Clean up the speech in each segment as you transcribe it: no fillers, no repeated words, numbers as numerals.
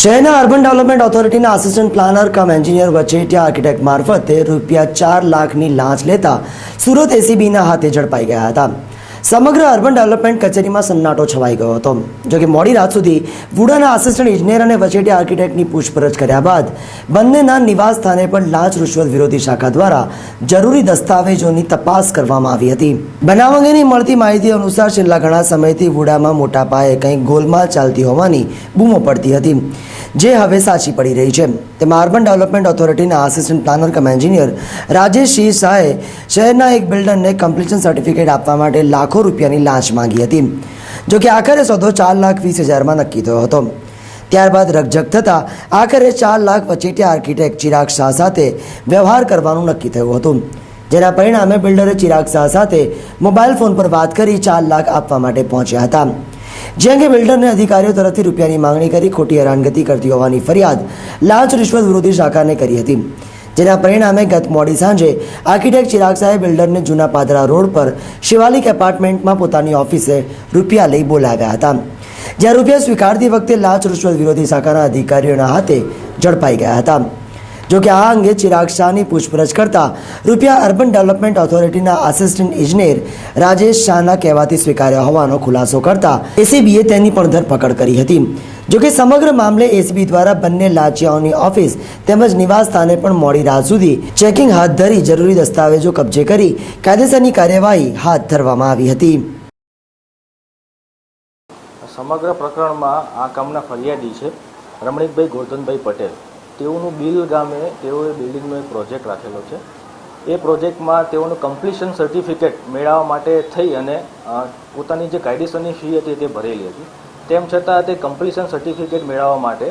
શહેરના urban development ઓથોરિટીના assistant planar કમ engineer વચેટિયા architect મારફતે ₹4 લાખની લાંચ લેતા સુરત એસીબીના હાથે ઝડપાઈ ગયા હતા. સમગ્ર અર્બન ડેવલપમેન્ટ કચેરીમાં સન્નાટો છવાઈ ગયો હતો. જોકે મોડી રાત સુધી વુડાના આસિસ્ટન્ટ ઇજનેર અને વચેટિયા આર્કિટેક્ટની પૂછપરછ કર્યા બાદ બંનેના નિવાસ સ્થાને પણ લાંચ રૂશ્વત વિરોધી શાખા દ્વારા જરૂરી દસ્તાવેજોની તપાસ કરવામાં આવી હતી. બનાવ અંગેની મળતી માહિતી અનુસાર છેલ્લા ઘણા સમયથી વુડામાં મોટા પાયે કંઈક ગોલમાલ ચાલતી હોવાની બૂમો પડતી હતી, જે હવે સાચી પડી રહી છે. તેમાં અર્બન ડેવલપમેન્ટ ઓથોરિટીના આસિસ્ટન્ટ પ્લાનર કમ એન્જિનિયર રાજેશ શાહે શહેરના એક બિલ્ડરને કમ્પ્લીશન સર્ટિફિકેટ આપવા માટે લાખો રૂપિયાની લાંચ માંગી હતી. જોકે આખરે સોદો 4,20,000માં નક્કી થયો હતો. ત્યારબાદ રકઝક થતાં આખરે 4 લાખ વચેટિયા આર્કિટેક્ટ ચિરાગ શાહ સાથે વ્યવહાર કરવાનું નક્કી થયું હતું. જેના પરિણામે બિલ્ડરે ચિરાગ શાહ સાથે મોબાઈલ ફોન પર વાત કરી 4 લાખ આપવા માટે પહોંચ્યા હતા. જે અંગે બિલ્ડરને અધિકારીઓ તરફથી રૂપિયાની માંગણી કરી ખોટી હેરાનગતિ કરતી હોવાની ફરિયાદ લાંચ રિશ્વત વિરોધી શાખાને કરી હતી. જેના પરિણામે ગત મોડી સાંજે આર્કિટેક્ટ ચિરાગ શાહે બિલ્ડરને જૂના પાદરા રોડ પર શિવાલિક એપાર્ટમેન્ટમાં પોતાની ઓફિસે રૂપિયા લઈ બોલાવ્યા હતા. જ્યાં રૂપિયા સ્વીકારતી વખતે લાંચ રિશ્વત વિરોધી શાખાના અધિકારીઓના હાથે ઝડપાઈ ગયા હતા. જોકે આ અંગે ચિરાગ શાહની પૂછપરછ કરતા રૂપિયા અર્બન ડેવલપમેન્ટ ઓથોરિટીના આસિસ્ટન્ટ ઇજનેર રાજેશ શાહના કહેવાથી સ્વીકાર્યા હોવાનો ખુલાસો કરતા એસીબીએ તેની પણ ધરપકડ કરી હતી. જોકે સમગ્ર મામલે એસીબી દ્વારા બંને લાંચિયાઓની ઓફિસ તેમજ નિવાસ સ્થાને પણ મોડી રાત સુધી ચેકિંગ હાથ ધરી જરૂરી દસ્તાવેજો કબજે કરી કાયદેસરની કાર્યવાહી હાથ ધરવામાં આવી હતી. સમગ્ર પ્રકરણમાં આ કામના ફરિયાદી છે રમણીકભાઈ ગોરધનભાઈ પટેલ. તેઓનું બિલ ગામે તેઓએ બિલ્ડિંગનો એક પ્રોજેક્ટ રાખેલો છે. એ પ્રોજેક્ટમાં તેઓનું કમ્પ્લીશન સર્ટિફિકેટ મેળવવા માટે થઈ અને પોતાની જે કાયદેસરની ફી હતી તે ભરેલી હતી. તેમ છતાં તે કમ્પ્લીશન સર્ટિફિકેટ મેળવવા માટે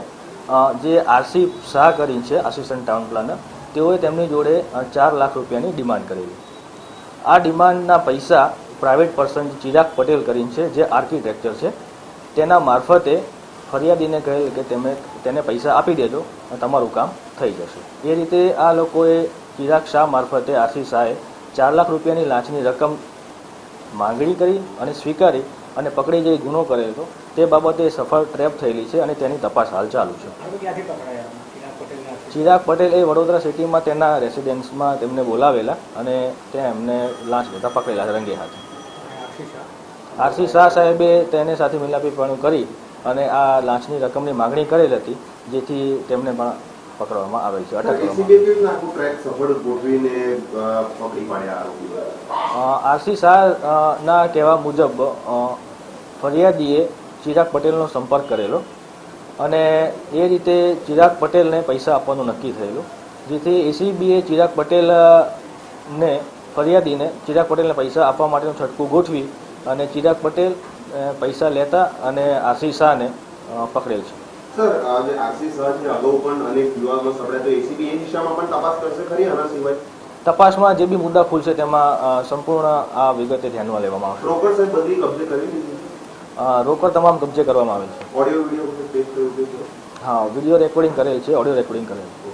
જે આરસી શાહ કરી છે આસિસ્ટન્ટ ટાઉન પ્લાનર, તેઓએ તેમની જોડે 4 લાખ રૂપિયાની ડિમાન્ડ કરેલી. આ ડિમાન્ડના પૈસા પ્રાઇવેટ પર્સન ચિરાગ પટેલ કરીને છે, જે આર્કિટેક્ચર છે, તેના મારફતે ફરિયાદીને કહેલ કે તેને પૈસા આપી દેજો અને તમારું કામ થઈ જશે. એ રીતે આ લોકોએ ચિરાગ શાહ મારફતે આરસી શાહે 4 લાખ રૂપિયાની લાંચની રકમ માંગણી કરી અને સ્વીકારી અને પકડી જઈ ગુનો કરેલો હતો. તે બાબતે સફળ ટ્રેપ થયેલી છે અને તેની તપાસ હાલ ચાલુ છે. ચિરાગ પટેલ એ વડોદરા સિટીમાં તેના રેસિડેન્સમાં તેમને બોલાવેલા અને ત્યાં એમને લાંચ લેતા પકડેલા રંગે હાથે. આરસી શાહ સાહેબે તેને સાથે મિલાપીપણું કરી અને આ લાંચની રકમની માંગણી કરેલ હતી, જેથી તેમને પણ પકડવામાં આવેલ છે, અટક કરવામાં. આરસી શાહના કહેવા મુજબ ફરિયાદીએ ચિરાગ પટેલનો સંપર્ક કરેલો અને એ રીતે ચિરાગ પટેલને પૈસા આપવાનું નક્કી થયેલું, જેથી એસીબીએ ચિરાગ પટેલને ફરિયાદીને ચિરાગ પટેલને પૈસા આપવા માટેનું છટકું ગોઠવી અને ચિરાગ પટેલ પૈસા લેતા અને આરસી શાહને પકડેલ છે. સર, આજે આરસી શાહ છે અગાઉ પણ અનેક વિવાદમાં સપડાય, તો એસીબી એ દિશામાં પણ તપાસ કરશે ખરી? આના સિવાય તપાસમાં જે બી મુદ્દા ખુલશે તેમાં સંપૂર્ણ આ વિગતે ધ્યાનમાં લેવામાં આવશે. રોકડ સાહેબ બધી કબજે કરી લીધી? રોકડ તમામ કબજે કરવામાં આવેલ છે. ઓડિયો વિડીયો ટેસ્ટ કર્યું? હા, વિડીયો રેકોર્ડિંગ કરેલ છે, ઓડિયો રેકોર્ડિંગ કરેલ છે.